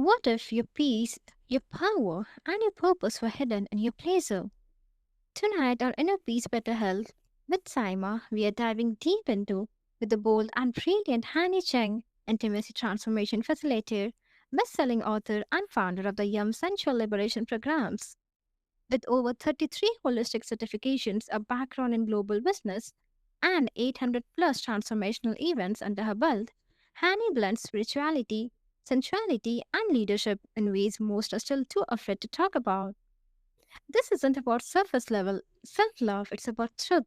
What if your peace, your power, and your purpose were hidden in your pleasure? Tonight, our inner peace, better health, with Saima, we are diving deep into with the bold and brilliant Hani Cheng, intimacy transformation facilitator, best-selling author, and founder of the YUMM Sensual Liberation programs. With over 33 holistic certifications, a background in global business, and 800 plus transformational events under her belt, Hani blends spirituality, sensuality, and leadership in ways most are still too afraid to talk about. This isn't about surface level self love, it's about truth,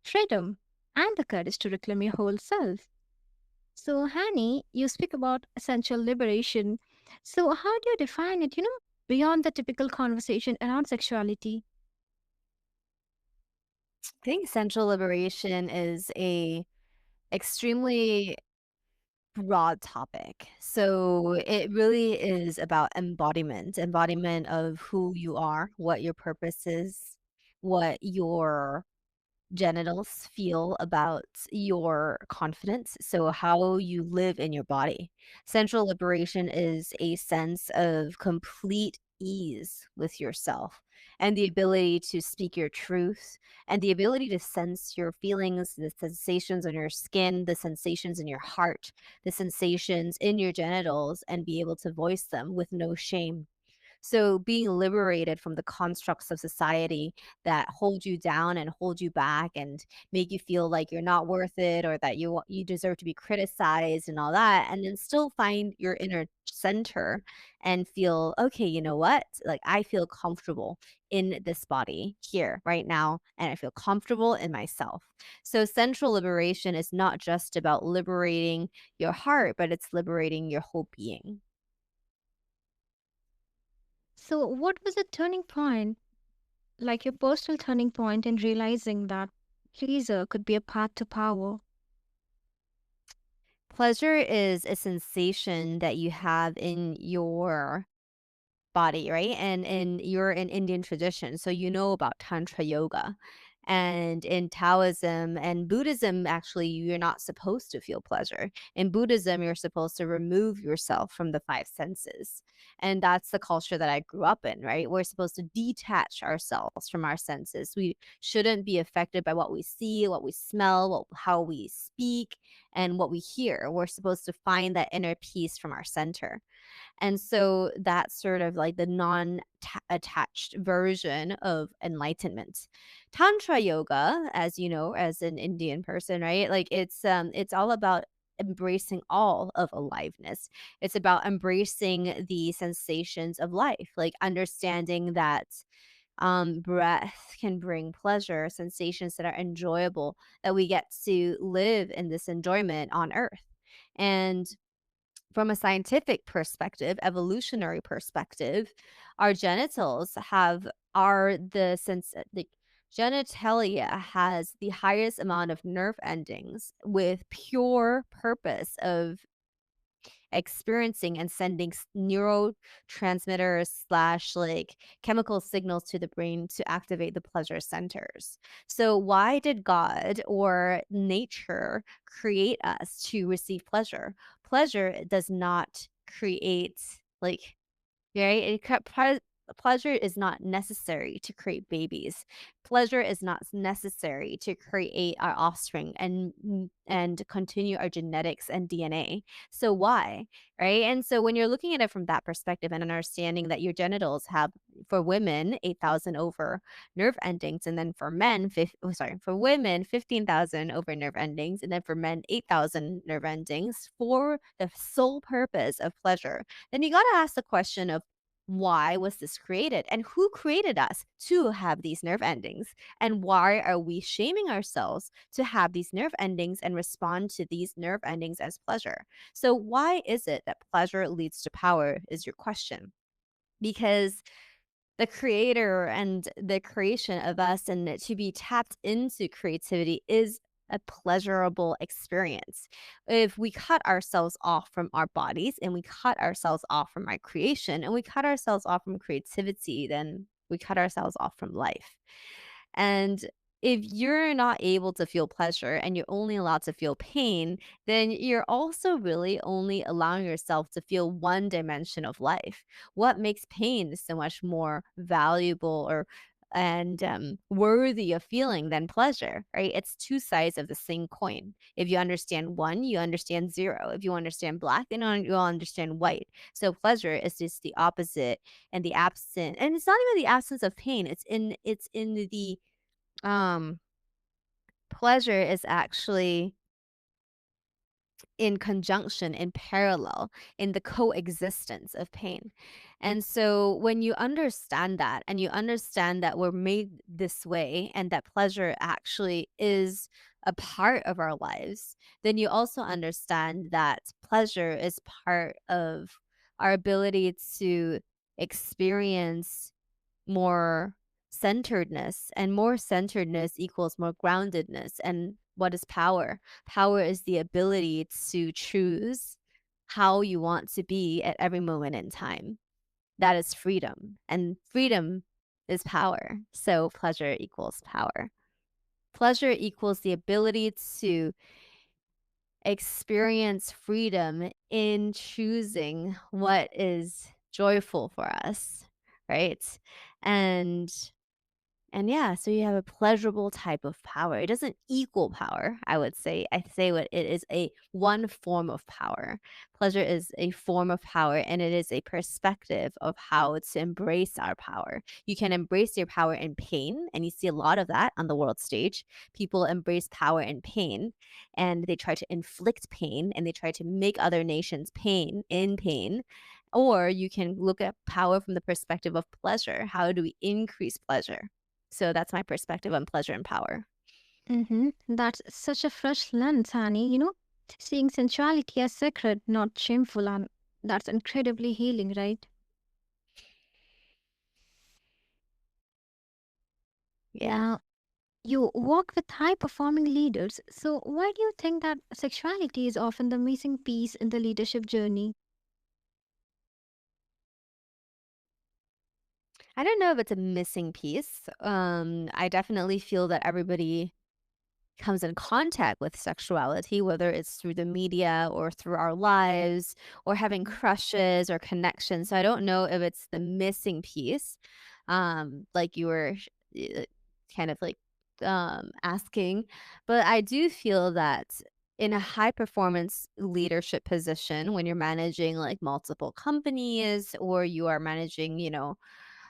freedom, and the courage to reclaim your whole self. So, Hani, you speak about essential liberation. So, how do you define it, beyond the typical conversation around sexuality? I think sensual liberation is a extremely broad topic. So it really is about embodiment of who you are, what your purpose is, what your genitals feel about your confidence. So, how you live in your body. Sensual liberation is a sense of complete ease with yourself and the ability to speak your truth and the ability to sense your feelings, the sensations on your skin, the sensations in your heart, the sensations in your genitals, and be able to voice them with no shame. So being liberated from the constructs of society that hold you down and hold you back and make you feel like you're not worth it or that you deserve to be criticized and all that, and then still find your inner center and feel, okay, you know what? Like I feel comfortable in this body here right now, and I feel comfortable in myself. So sensual liberation is not just about liberating your heart, but it's liberating your whole being. So, what was a turning point, like your personal turning point in realizing that pleasure could be a path to power? Pleasure is a sensation that you have in your body, right? And you're in Indian tradition, so you know about tantra yoga. And in Taoism and Buddhism, actually, you're not supposed to feel pleasure. In Buddhism, you're supposed to remove yourself from the five senses. And that's the culture that I grew up in, right? We're supposed to detach ourselves from our senses. We shouldn't be affected by what we see, what we smell, how we speak, and what we hear. We're supposed to find that inner peace from our center. And so that's sort of like the non-attached version of enlightenment. Tantra yoga, as you know, as an Indian person, right? Like it's all about embracing all of aliveness. It's about embracing the sensations of life, like understanding that breath can bring pleasure, sensations that are enjoyable, that we get to live in this enjoyment on earth. And from a scientific perspective, evolutionary perspective, our genitals have are the sense the genitalia has the highest amount of nerve endings with pure purpose of experiencing and sending neurotransmitters slash like chemical signals to the brain to activate the pleasure centers. So why did God or nature create us to receive pleasure? Pleasure does not create like right? Pleasure is not necessary to create babies. Pleasure is not necessary to create our offspring and continue our genetics and DNA. So why, right? And so when you're looking at it from that perspective and understanding that your genitals have, for women, 8,000 over nerve endings, and then for men, for women, 15,000 over nerve endings, and then for men, 8,000 nerve endings for the sole purpose of pleasure, then you got to ask the question of why was this created and who created us to have these nerve endings, and why are we shaming ourselves to have these nerve endings and respond to these nerve endings as pleasure? So why is it that pleasure leads to power is your question? Because the creator and the creation of us and to be tapped into creativity is a pleasurable experience. If we cut ourselves off from our bodies and we cut ourselves off from our creation and we cut ourselves off from creativity, then we cut ourselves off from life. And if you're not able to feel pleasure and you're only allowed to feel pain, then you're also really only allowing yourself to feel one dimension of life. What makes pain so much more valuable or and worthy of feeling than pleasure, right? It's two sides of the same coin. If you understand one, you understand zero. If you understand black, then you'll understand white. So pleasure is just the opposite and the absent, and it's not even the absence of pain. It's in the um, pleasure is actually in conjunction, in parallel, in the coexistence of pain. And so when you understand that and you understand that we're made this way and that pleasure actually is a part of our lives, then you also understand that pleasure is part of our ability to experience more centeredness, and more centeredness equals more groundedness. And what is power? Power is the ability to choose how you want to be at every moment in time. That is freedom, and freedom is power. So pleasure equals power. Pleasure equals the ability to experience freedom in choosing what is joyful for us, right? And yeah, so you have a pleasurable type of power. It doesn't equal power, I would say. I say what it is, a one form of power. Pleasure is a form of power, and it is a perspective of how to embrace our power. You can embrace your power in pain, and you see a lot of that on the world stage. People embrace power in pain, and they try to inflict pain, and they try to make other nations pain in pain. Or you can look at power from the perspective of pleasure. How do we increase pleasure? So that's my perspective on pleasure and power. That's such a fresh lens, Annie. Seeing sensuality as sacred, not shameful, and that's incredibly healing, right? Yeah. Now, you work with high performing leaders, so why do you think that sexuality is often the missing piece in the leadership journey? I don't know if it's a missing piece. I definitely feel that everybody comes in contact with sexuality, whether it's through the media or through our lives or having crushes or connections. So I don't know if it's the missing piece, like you were uh, kind of like asking, but I do feel that in a high performance leadership position, when you're managing like multiple companies or you are managing,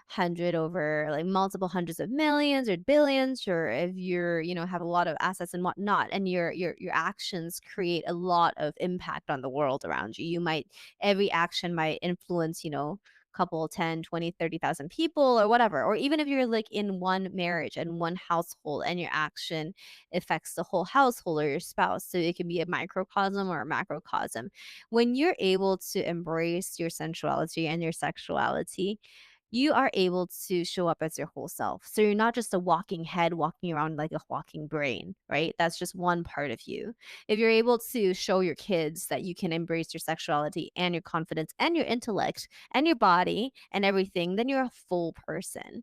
hundred over like multiple hundreds of millions or billions, or if you're have a lot of assets and whatnot, and your actions create a lot of impact on the world around you. You might Every action might influence couple 10, 20, 30,000 people or whatever. Or even if you're like in one marriage and one household and your action affects the whole household or your spouse, so it can be a microcosm or a macrocosm. When you're able to embrace your sensuality and your sexuality, you are able to show up as your whole self. So you're not just a walking head walking around like a walking brain, right? That's just one part of you. If you're able to show your kids that you can embrace your sexuality and your confidence and your intellect and your body and everything, then you're a full person.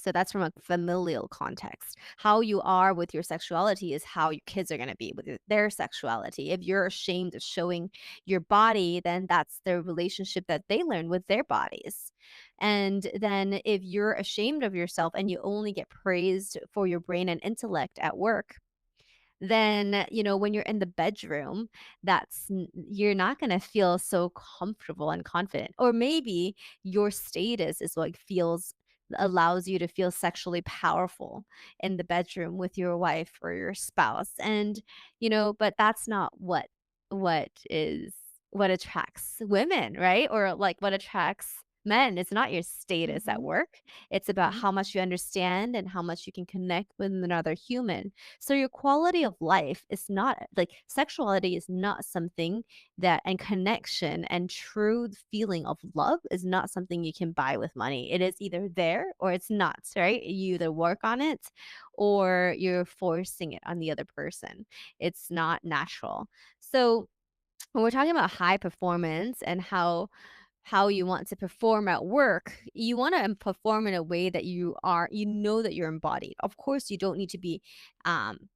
So that's from a familial context. How you are with your sexuality is how your kids are going to be with their sexuality. If you're ashamed of showing your body, then that's the relationship that they learn with their bodies. And then if you're ashamed of yourself and you only get praised for your brain and intellect at work, then when you're in the bedroom, you're not going to feel so comfortable and confident. Or maybe your status is what feels allows you to feel sexually powerful in the bedroom with your wife or your spouse. And but that's not what what attracts women, right? Or like what attracts men. It's not your status at Mm-hmm. work. It's about how much you understand and how much you can connect with another human. So your quality of life is not like sexuality is not something that, and connection and true feeling of love is not something you can buy with money. It is either there or it's not, right? You either work on it or you're forcing it on the other person. It's not natural. So when we're talking about high performance and how how you want to perform at work, you want to perform in a way that you know that you're embodied. Of course, you don't need to be um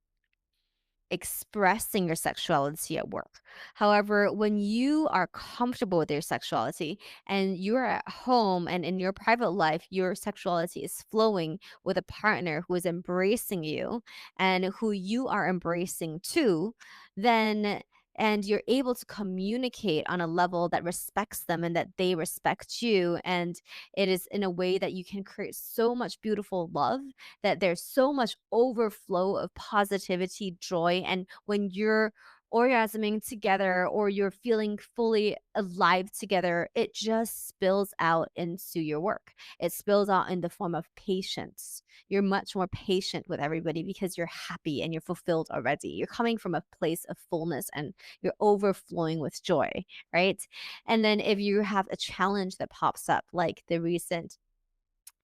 expressing your sexuality at work. However, when you are comfortable with your sexuality and you're at home and in your private life, your sexuality is flowing with a partner who is embracing you and who you are embracing too, then and you're able to communicate on a level that respects them and that they respect you. And it is in a way that you can create so much beautiful love, that there's so much overflow of positivity, joy, and when you're orgasming together or you're feeling fully alive together, it just spills out into your work. It spills out in the form of patience. You're much more patient with everybody because you're happy and you're fulfilled already. You're coming from a place of fullness and you're overflowing with joy, right? And then if you have a challenge that pops up, like the recent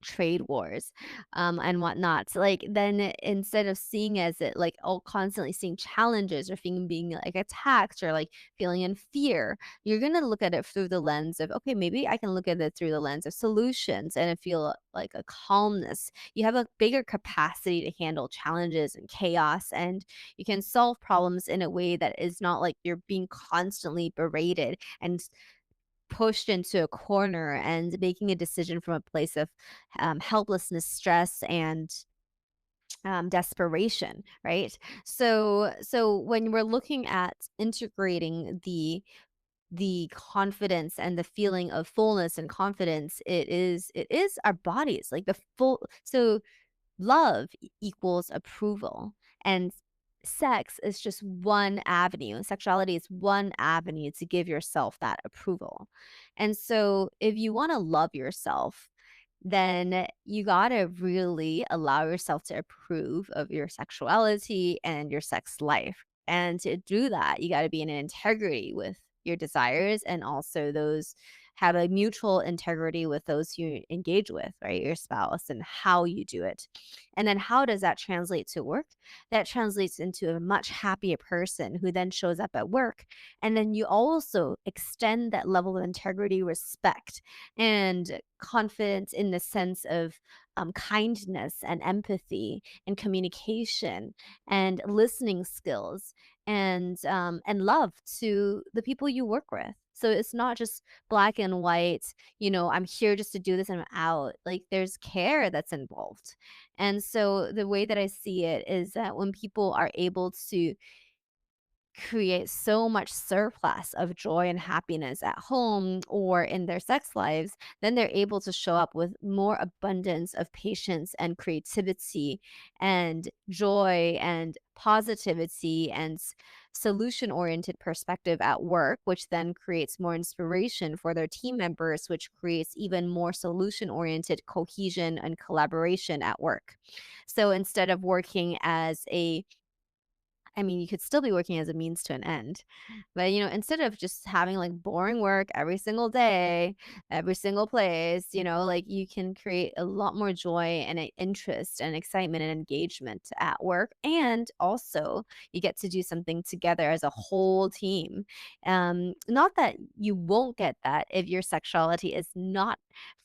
trade wars, and whatnot. Like then instead of seeing as it like all constantly seeing challenges or feeling being like attacked or like feeling in fear, you're gonna look at it through the lens of okay, maybe I can look at it through the lens of solutions and feel like a calmness. You have a bigger capacity to handle challenges and chaos, and you can solve problems in a way that is not like you're being constantly berated and pushed into a corner and making a decision from a place of helplessness, stress, and desperation, right? So when we're looking at integrating the confidence and the feeling of fullness and confidence, it is our bodies, like the full. So love equals approval, and sex is just one avenue. Sexuality is one avenue to give yourself that approval. And so if you want to love yourself, then you got to really allow yourself to approve of your sexuality and your sex life. And to do that, you got to be in integrity with your desires, and also those have a mutual integrity with those you engage with, right? Your spouse, and how you do it. And then how does that translate to work? That translates into a much happier person who then shows up at work. And then you also extend that level of integrity, respect, and confidence in the sense of kindness and empathy and communication and listening skills and love to the people you work with. So it's not just black and white, I'm here just to do this and I'm out. Like there's care that's involved. And so the way that I see it is that when people are able to create so much surplus of joy and happiness at home or in their sex lives, then they're able to show up with more abundance of patience and creativity and joy and positivity and solution oriented perspective at work, which then creates more inspiration for their team members, which creates even more solution oriented cohesion and collaboration at work. So instead of working as a I mean, you could still be working as a means to an end. But, instead of just having like boring work every single day, every single place, like you can create a lot more joy and interest and excitement and engagement at work. And also, you get to do something together as a whole team. Not that you won't get that if your sexuality is not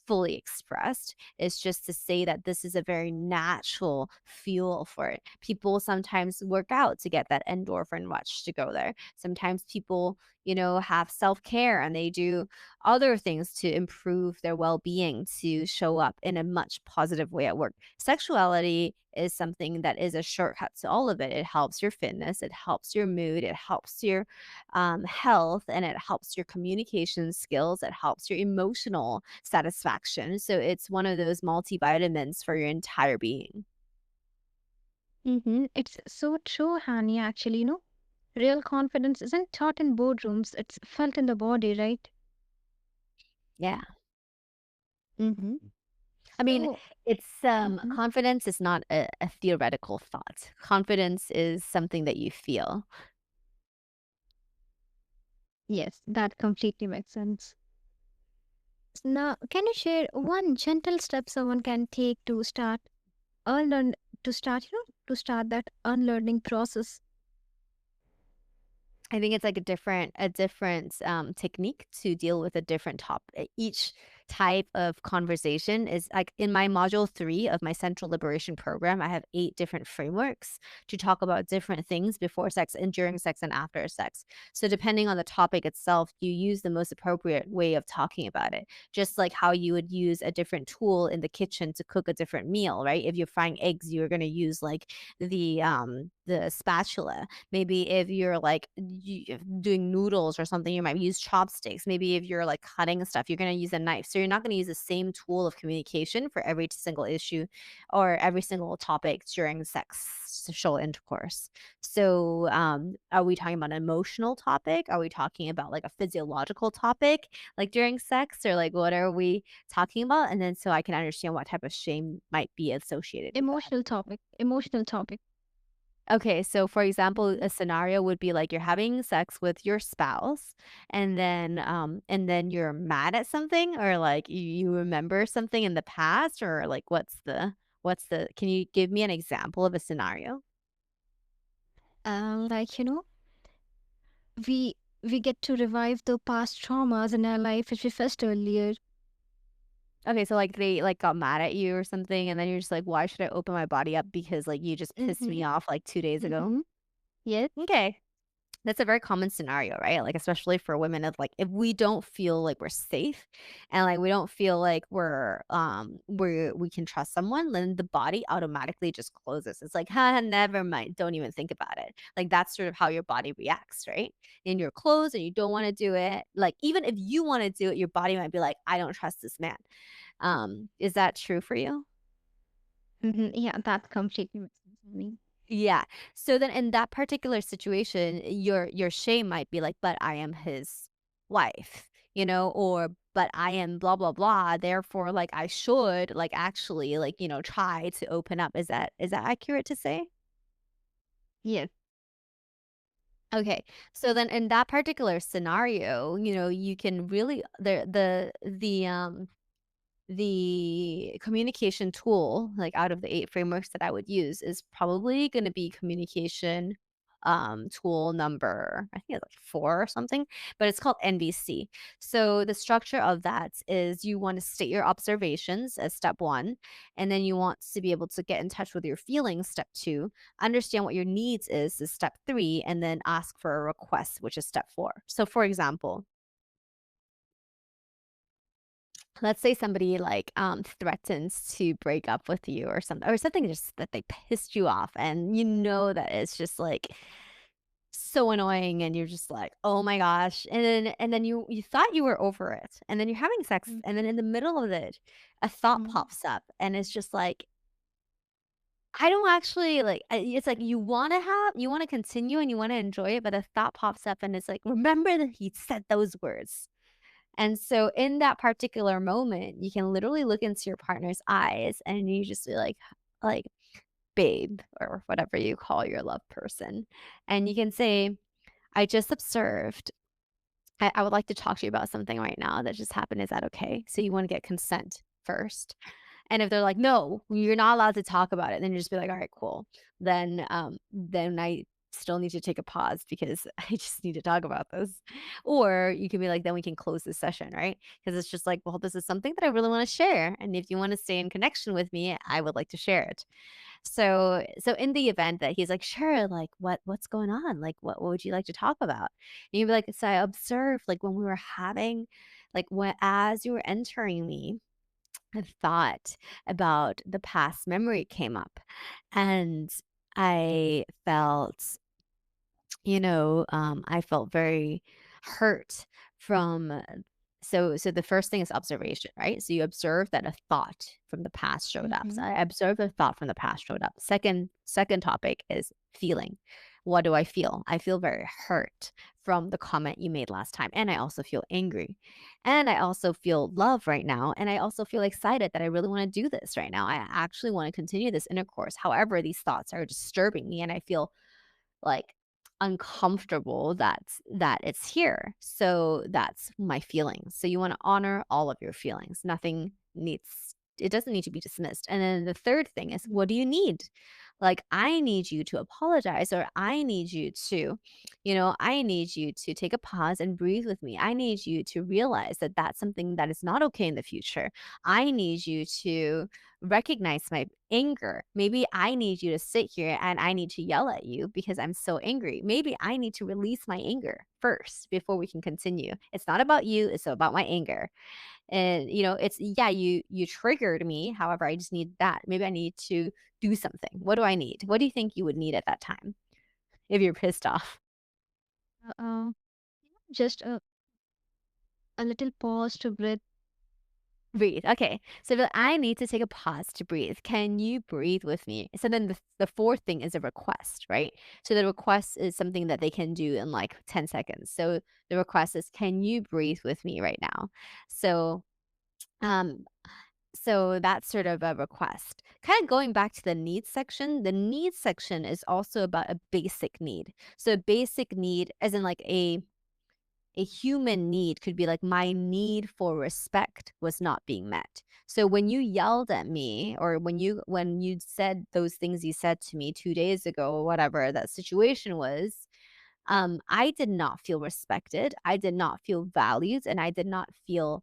fully expressed. It's just to say that this is a very natural fuel for it. People sometimes work out to get that endorphin rush to go there. Sometimes people, have self care and they do other things to improve their well being to show up in a much positive way at work. Sexuality is something that is a shortcut to all of it. It helps your fitness, it helps your mood, it helps your health, and it helps your communication skills, it helps your emotional satisfaction. So it's one of those multivitamins for your entire being. It's so true, Hani. Actually, real confidence isn't taught in boardrooms, it's felt in the body, right? Yeah. Mm-hmm. I mean, So, it's mhm, confidence is not a theoretical thought. Confidence is something that you feel. yes, that completely makes sense. Now, can you share one gentle step someone can take to unlearn, to start that unlearning process? I think it's like a different technique to deal with a different topic. Each type of conversation is like in my module 3 of my Sensual Liberation program, I have 8 different frameworks to talk about different things before sex and during sex and after sex. So depending on the topic itself, you use the most appropriate way of talking about it. Just like how you would use a different tool in the kitchen to cook a different meal, right? If you're frying eggs, you're going to use like the spatula. Maybe if you're like doing noodles or something, you might use chopsticks. Maybe if you're like cutting stuff, you're going to use a knife. So you're not going to use the same tool of communication for every single issue or every single topic during sexual intercourse. So, are we talking about an emotional topic? Are we talking about like a physiological topic, like during sex, or like what are we talking about? And then so I can understand what type of shame might be associated with that. Emotional topic. Emotional topic. Okay, so for example, Mhm. a scenario would be like you're having sex with your spouse and then you're mad at something or like you remember something in the past or like what's the can you give me an example of a scenario? Like, we we get to revive the past traumas in our life which we faced earlier. Okay, so like they like got mad at you or something and then you're just like, "Why should I open my body up because like you just pissed me Mm-hmm. off like 2 days ago?" Mm-hmm. Yes. Okay. That's a very common scenario, right? Like, especially for women of like, if we don't feel like we're safe and like we don't feel like we can trust someone, then the body automatically just closes. It's like, ha, never mind. Don't even think about it. Like that's sort of how your body reacts, right? And you're closed and you don't want to do it. Like, even if you want to do it, your body might be like, I don't trust this man. Is that true for you? Mm-hmm. Yeah, that completely makes sense for me. Yeah. So then in that particular situation, your shame might be like, "But I am his wife," or "But I am blah blah blah, therefore like I should like actually like, try to open up." Is that accurate to say? Yes. Okay. So then in that particular scenario, you can really the communication tool, like, out of the 8 frameworks that I would use is probably gonna be communication, tool number, I think it's, like, 4 or something, but it's called NVC. So, the structure of that is you wanna state your observations as step 1, and then you want to be able to get in touch with your feelings, step 2, understand what your needs is step 3, and then ask for a request, which is step 4. So, for example, let's say somebody like threatens to break up with you or something just that they pissed you off and you know that it's just like so annoying and you're just like, "Oh my gosh." And then you thought you were over it. And then you're having sex and then in the middle of it a thought Mm-hmm. pops up and it's just like I don't actually like it's like you want to continue and you want to enjoy it but a thought pops up and it's like, "Remember that he said those words." And so in that particular moment, you can literally look into your partner's eyes and you just be like, babe, or whatever you call your love person. And you can say, I just observed. I would like to talk to you about something right now that just happened. Is that okay? So you want to get consent first. And if they're like, "No, you're not allowed to talk about it," then you just be like, "All right, cool. Then I still need to take a pause because I just need to talk about this." Or you can be like, "Then we can close this session," right? Because it's just like, "Well, this is something that I really wanna share, and if you wanna stay in connection with me, I would like to share it." So in the event that he's like, "Sure, like, what's going on? Like, what would you like to talk about?" And you'd be like, "So I observed, like, when we were having like, when as you were entering me, a thought about the past memory came up, and I felt I felt very hurt from so the first thing is observation, right? So you observe that a thought from the past showed up. So Mm-hmm. I observed a thought from the past showed up. Second topic is feeling. What do I feel? I feel very hurt from the comment you made last time. And I also feel angry. And I also feel love right now. And I also feel excited that I really want to do this right now. I actually want to continue this intercourse. However, these thoughts are disturbing me and I feel like, uncomfortable that it's here. So that's my feelings. So you wanna honor all of your feelings. Nothing needs it doesn't need to be dismissed. And then the third thing is, what do you need? Like, I need you to apologize, or I need you to, I need you to take a pause and breathe with me. I need you to realize that that's something that is not okay in the future. I need you to recognize my anger. Maybe I need you to sit here and I need to yell at you because I'm so angry. Maybe I need to release my anger first before we can continue. It's not about you, it's about my anger. And it's, yeah, you triggered me. However, I just need that. Maybe I need to do something. What do I need? What do you think you would need at that time if you're pissed off? Uh, uh, just a little pause to breathe. Breathe. Okay. So I need to take a pause to breathe. Can you breathe with me? So then the fourth thing is a request, right? So the request is something that they can do in like 10 seconds. So the request is, can you breathe with me right now? So, um, so that's sort of a request. Kind of going back to the needs section is also about a basic need. So a basic need, as in like a human need, could be like, my need for respect was not being met. So when you yelled at me, or when you said those things you said to me 2 days ago, or whatever that situation was, I did not feel respected, I did not feel valued, and I did not feel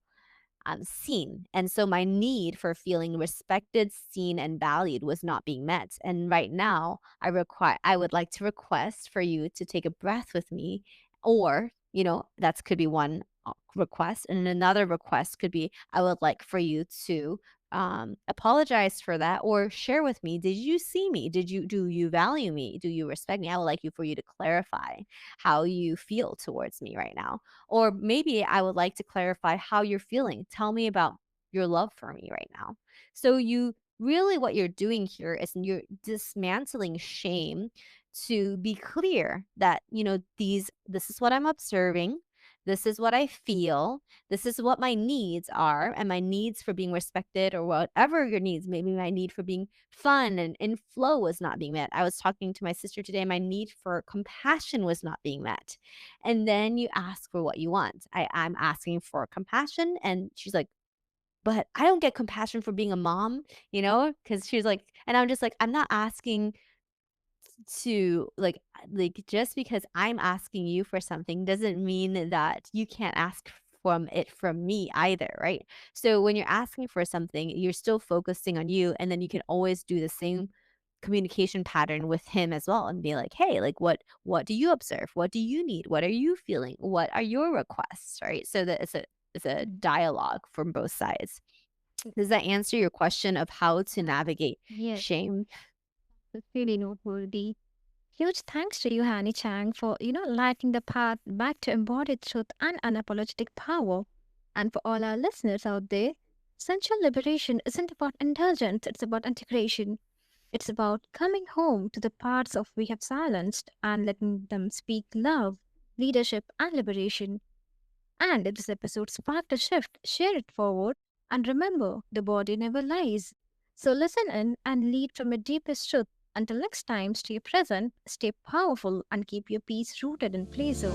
seen. And so my need for feeling respected, seen, and valued was not being met. And right now, I would like to request for you to take a breath with me, or that could be one request, and another request could be, I would like for you to apologize for that, or share with me, did you see me, do you value me, do you respect me? I would like you for you to clarify how you feel towards me right now. Or maybe I would like to clarify how you're feeling. Tell me about your love for me right now. So you really, what you're doing here is you're dismantling shame to be clear that, this is what I'm observing. This is what I feel. This is what my needs are, and my needs for being respected, or whatever your needs, maybe my need for being fun and in flow was not being met. I was talking to my sister today, my need for compassion was not being met. And then you ask for what you want. I'm asking for compassion. And she's like, but I don't get compassion for being a mom, because she's like, and I'm just like, I'm not asking to like, just because I'm asking you for something doesn't mean that you can't ask from me either, right? So when you're asking for something, you're still focusing on you, and then you can always do the same communication pattern with him as well, and be like, hey, like, what do you observe, what do you need, what are you feeling, what are your requests, right? So that it's a dialogue from both sides. Does that answer your question of how to navigate Yes, shame? it's really noteworthy. Huge thanks to you, Hani Chang, for lighting the path back to embodied truth and unapologetic power. And for all our listeners out there, sensual liberation isn't about indulgence; it's about integration. It's about coming home to the parts of we have silenced and letting them speak love, leadership, and liberation. And if this episode sparked a shift, share it forward. And remember, the body never lies. So listen in and lead from your deepest truth. Until next time, stay present, stay powerful, and keep your peace rooted in pleasure.